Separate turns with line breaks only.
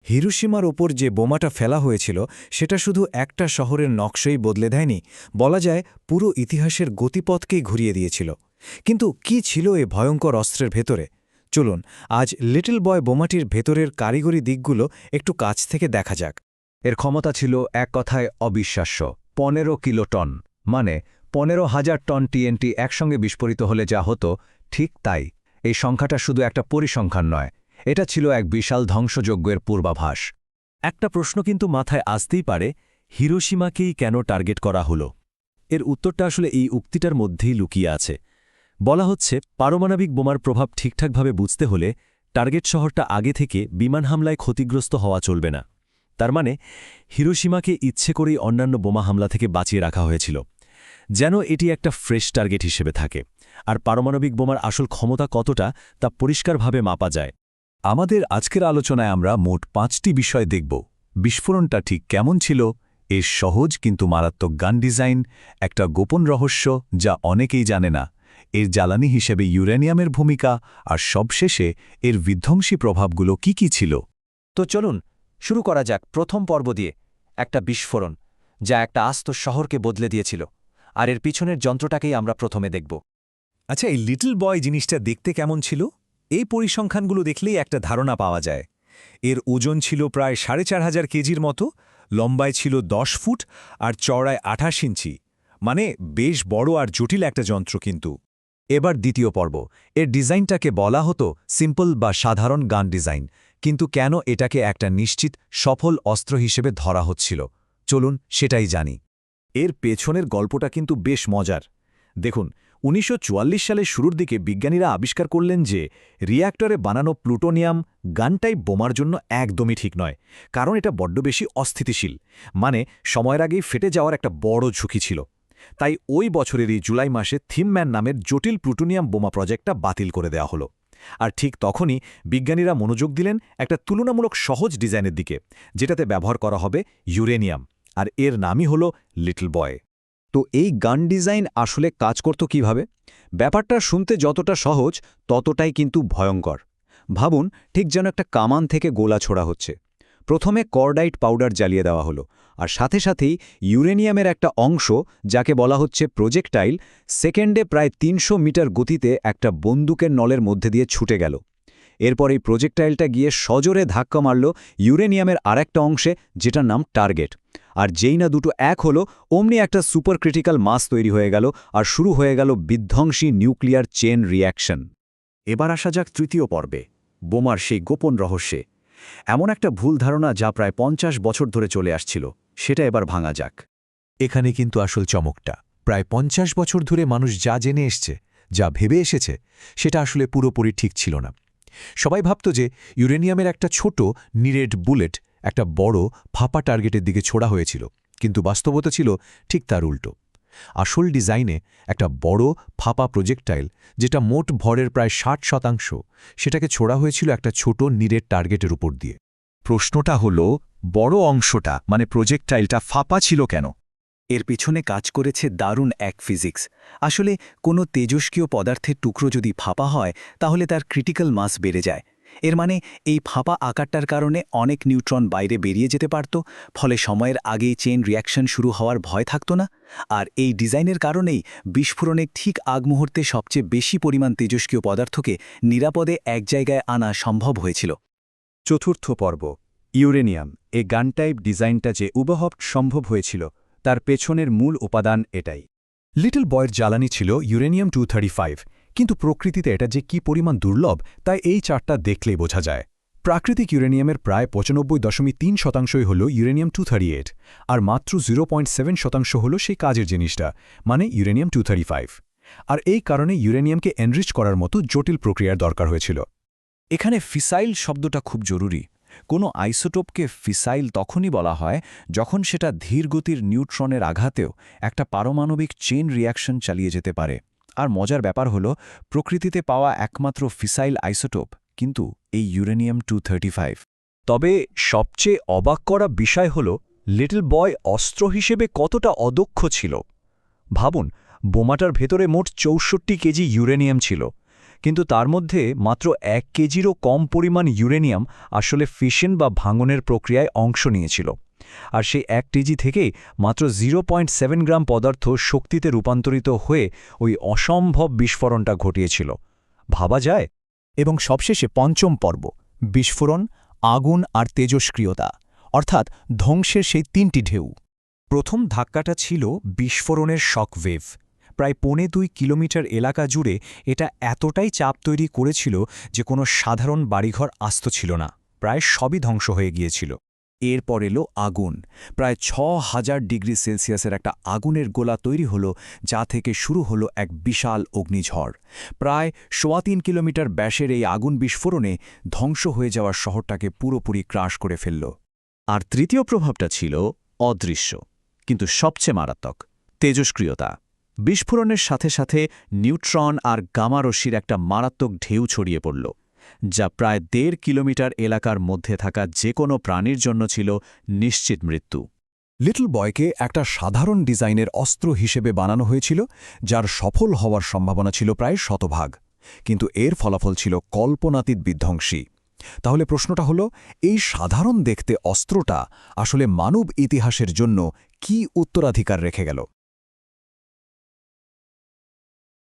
হিরোশিমার ওপর যে বোমাটা ফেলা হয়েছিল সেটা শুধু একটা শহরের নকশাই বদলে দেয়নি, বলা যায় পুরো ইতিহাসের গতিপথকেই ঘুরিয়ে দিয়েছিল। কিন্তু কি ছিল এ ভয়ঙ্কর অস্ত্রের ভেতরে? চলুন আজ লিটল বয় বোমাটির ভেতরের কারিগরি দিকগুলো একটু কাছ থেকে দেখা যাক।
এর ক্ষমতা ছিল এক কথায় অবিশ্বাস্য। 15 কিলোটন, মানে 15,000 টন টিএনটি একসঙ্গে বিস্ফোরিত হলে যা হতো, ঠিক তাই। এই সংখ্যাটা শুধু একটা পরিসংখ্যান নয়, এটা ছিল এক বিশাল ধ্বংসযজ্ঞের পূর্বাভাস।
একটা প্রশ্ন কিন্তু মাথায় আসতেই পারে, হিরোশিমাকেই কেন টার্গেট করা হলো? এর উত্তরটা আসলে এই উক্তিটার মধ্যেই লুকিয়ে আছে। বলা হচ্ছে, পারমাণবিক বোমার প্রভাব ঠিকঠাকভাবে বুঝতে হলে টার্গেট শহরটা আগে থেকে বিমান হামলায় ক্ষতিগ্রস্ত হওয়া চলবে না। তার মানে হিরোশিমাকে ইচ্ছে করেই অন্যান্য বোমা হামলা থেকে বাঁচিয়ে রাখা হয়েছিল, যেন এটি একটা ফ্রেশ টার্গেট হিসেবে থাকে। আর পারমাণবিক বোমার আসল ক্ষমতা কতটা তা পরিষ্কারভাবে মাপা যায়।
আমাদের আজকের আলোচনায় আমরা মোট 5টি বিষয় দেখব। বিস্ফোরণটা ঠিক কেমন ছিল, এর সহজ কিন্তু মারাত্মক গান ডিজাইন, একটা গোপন রহস্য যা অনেকেই জানে না, এর জ্বালানি হিসেবে ইউরেনিয়ামের ভূমিকা, আর সবশেষে এর বিধ্বংসী প্রভাবগুলো কি ছিল।
তো চলুন শুরু করা যাক প্রথম পর্ব দিয়ে, একটা বিস্ফোরণ যা একটা আস্ত শহরকে বদলে দিয়েছিল। আর এর পিছনের যন্ত্রটাকেই আমরা প্রথমে দেখব।
আচ্ছা, এই লিটল বয় জিনিসটা দেখতে কেমন ছিল? এই পরিসংখ্যানগুলো দেখলেই একটা ধারণা পাওয়া যায়। এর ওজন ছিল প্রায় 4,500 কেজির মতো, লম্বায় ছিল 10 ফুট আর চওড়ায় 28 ইঞ্চি। মানে বেশ বড় আর জটিল একটা যন্ত্র কিন্তু।
এবার দ্বিতীয় পর্ব। এর ডিজাইনটাকে বলা হতো সিম্পল বা সাধারণ গান ডিজাইন, কিন্তু কেন এটাকে একটা নিশ্চিত সফল অস্ত্র হিসেবে ধরা হচ্ছিল, চলুন সেটাই জানি।
এর পেছনের গল্পটা কিন্তু বেশ মজার। দেখুন, 1944 সালের শুরুর দিকে বিজ্ঞানীরা আবিষ্কার করলেন যে রিয়্যাক্টরে বানানো প্লুটোনিয়াম গান টাইপ বোমার জন্য একদমই ঠিক নয়, কারণ এটা বড্ড বেশি অস্থিতিশীল, মানে সময়ের আগেই ফেটে যাওয়ার একটা বড় ঝুঁকি ছিল। তাই ওই বছরেরই জুলাই মাসে থিমম্যান নামের জটিল প্লুটোনিয়াম বোমা প্রজেক্টটা বাতিল করে দেওয়া হলো। আর ঠিক তখনই বিজ্ঞানীরা মনোযোগ দিলেন একটা তুলনামূলক সহজ ডিজাইনের দিকে, যেটাতে ব্যবহার করা হবে ইউরেনিয়াম, আর এর নামই হলো লিটল বয়।
তো এই গান ডিজাইন আসলে কাজ করত কিভাবে? ব্যাপারটা শুনতে যতটা সহজ ততটাই কিন্তু ভয়ঙ্কর। ভাবুন, ঠিক যেন একটা কামান থেকে গোলা ছোড়া হচ্ছে। প্রথমে কর্ডাইট পাউডার জ্বালিয়ে দেওয়া হলো, আর সাথে সাথেই ইউরেনিয়ামের একটা অংশ, যাকে বলা হচ্ছে প্রজেক্টাইল, সেকেন্ডে প্রায় 300 মিটার গতিতে একটা বন্দুকের নলের মধ্যে দিয়ে ছুটে গেল। এরপর এই প্রজেক্টাইলটা গিয়ে সজোরে ধাক্কা মারল ইউরেনিয়ামের আরেকটা অংশে, যেটার নাম টার্গেট। আর যেই না দুটো এক হলো, অমনি একটা সুপার ক্রিটিক্যাল মাস তৈরি হয়ে গেল, আর শুরু হয়ে গেল বিধ্বংসী নিউক্লিয়ার চেন রিঅ্যাকশন।
এবার আসা যাক তৃতীয় পর্বে, বোমার সেই গোপন রহস্যে। এমন একটা ভুল ধারণা যা প্রায় 50 বছর ধরে চলে আসছিল, সেটা এবার ভাঙা যাক।
এখানে কিন্তু আসল চমকটা, প্রায় 50 বছর ধরে মানুষ যা জেনে এসছে, যা ভেবে এসেছে, সেটা আসলে পুরোপুরি ঠিক ছিল না। সবাই ভাবত যে ইউরেনিয়ামের একটা ছোট নিরেড বুলেট একটা বড় ফাঁপা টার্গেটের দিকে ছোড়া হয়েছিল, কিন্তু বাস্তবতা ছিল ঠিক তার উল্টো। আসল ডিজাইনে একটা বড় ফাঁপা প্রজেক্টাইল, যেটা মোট ভরের প্রায় 60%, সেটাকে ছোড়া হয়েছিল একটা ছোট নিরেড টার্গেটের উপর দিয়ে।
প্রশ্নটা হলো, বড় অংশটা মানে প্রজেক্টাইলটা ফাঁপা ছিল কেন?
এর পিছনে কাজ করেছে দারুণ এক ফিজিক্স। আসলে কোনো তেজস্ক্রিয় পদার্থের টুকরো যদি ফাঁপা হয়, তাহলে তার ক্রিটিক্যাল মাস বেড়ে যায়। এর মানে এই ফাঁপা আকারটার কারণে অনেক নিউট্রন বাইরে বেরিয়ে যেতে পারত, ফলে সময়ের আগেই চেইন রিঅ্যাকশন শুরু হওয়ার ভয় থাকত না। আর এই ডিজাইনের কারণেই বিস্ফোরণের ঠিক আগ মুহূর্তে সবচেয়ে বেশি পরিমাণ তেজস্ক্রিয় পদার্থকে নিরাপদে এক জায়গায় আনা সম্ভব হয়েছিল।
চতুর্থ পর্ব, ইউরেনিয়াম। এই গান টাইপ ডিজাইনটা যে উদ্ভাবন সম্ভব হয়েছিল, তার পেছনের মূল উপাদান এটাই।
লিটল বয়ের জ্বালানি ছিল ইউরেনিয়াম 235, কিন্তু প্রকৃতিতে এটা যে কি পরিমাণ দুর্লভ তাই এই চার্টটা দেখলেই বোঝা যায়। প্রাকৃতিক ইউরেনিয়ামের প্রায় 95.3% হল ইউরেনিয়াম 238, আর মাত্র 0.7% হল সেই কাজের জিনিসটা, মানে ইউরেনিয়াম 235। আর এই কারণে ইউরেনিয়ামকে এনরিচ করার মতো জটিল প্রক্রিয়ার দরকার হয়েছিল।
এখানে ফিসাইল শব্দটা খুব জরুরি। কোনো আইসোটোপকে ফিসাইল তখনই বলা হয় যখন সেটা ধীরগতির নিউট্রনের আঘাতেও একটা পারমাণবিক চেইন রিঅ্যাকশন চালিয়ে যেতে পারে। আর মজার ব্যাপার হলো, প্রকৃতিতে পাওয়া একমাত্র ফিসাইল আইসোটোপ কিন্তু এই ইউরেনিয়াম 235।
তবে সবচেয়ে অবাক করা বিষয় হল, লিটল বয় অস্ত্র হিসেবে কতটা অদক্ষ ছিল। ভাবুন, বোমাটার ভেতরে মোট 64 কেজি ইউরেনিয়াম ছিল, কিন্তু তার মধ্যে মাত্র 1 কেজিরও কম পরিমাণ ইউরেনিয়াম আসলে ফিশন বা ভাঙনের প্রক্রিয়ায় অংশ নিয়েছিল। আর সেই 1 কেজি থেকেই মাত্র 0.7 গ্রাম পদার্থ শক্তিতে রূপান্তরিত হয়ে ওই অসম্ভব বিস্ফোরণটা ঘটিয়েছিল। ভাবা যায়?
এবং সবশেষে পঞ্চম পর্ব, বিস্ফোরণ, আগুন আর তেজস্ক্রিয়তা, অর্থাৎ ধ্বংসের সেই 3টি ঢেউ।
প্রথম ধাক্কাটা ছিল বিস্ফোরণের শকওয়েভ। প্রায় 2.25 কিলোমিটার এলাকা জুড়ে এটা এতটাই চাপ তৈরি করেছিল যে কোনো সাধারণ বাড়িঘর আস্ত ছিল না, প্রায় সবই ধ্বংস হয়ে গিয়েছিল।
এরপর এলো আগুন। প্রায় 6000 ডিগ্রি সেলসিয়াসের একটা আগুনের গোলা তৈরি হলো, যা থেকে শুরু হলো এক বিশাল অগ্নিঝড়। প্রায় 3.25 কিলোমিটার ব্যাসের এই আগুন বিস্ফোরণে ধ্বংস হয়ে যাওয়া শহরটাকে পুরোপুরি ক্রাশ করে ফেলল।
আর তৃতীয় প্রভাবটা ছিল অদৃশ্য, কিন্তু সবচেয়ে মারাত্মক, তেজস্ক্রিয়তা। বিস্ফোরণের সাথে সাথে নিউট্রন আর গামা রশ্মির একটা মারাত্মক ঢেউ ছড়িয়ে পড়ল, যা প্রায় 1.5 কিলোমিটার এলাকার মধ্যে থাকা যে কোনো প্রাণীর জন্য ছিল নিশ্চিত মৃত্যু।
লিটল বয়কে একটা সাধারণ ডিজাইনের অস্ত্র হিসেবে বানানো হয়েছিল, যার সফল হওয়ার সম্ভাবনা ছিল প্রায় 100%। কিন্তু এর ফলাফল ছিল কল্পনাতীত বিধ্বংসী। তাহলে প্রশ্নটা হলো, এই সাধারণ দেখতে অস্ত্রটা আসলে মানব ইতিহাসের জন্য কি উত্তরাধিকার রেখে গেল?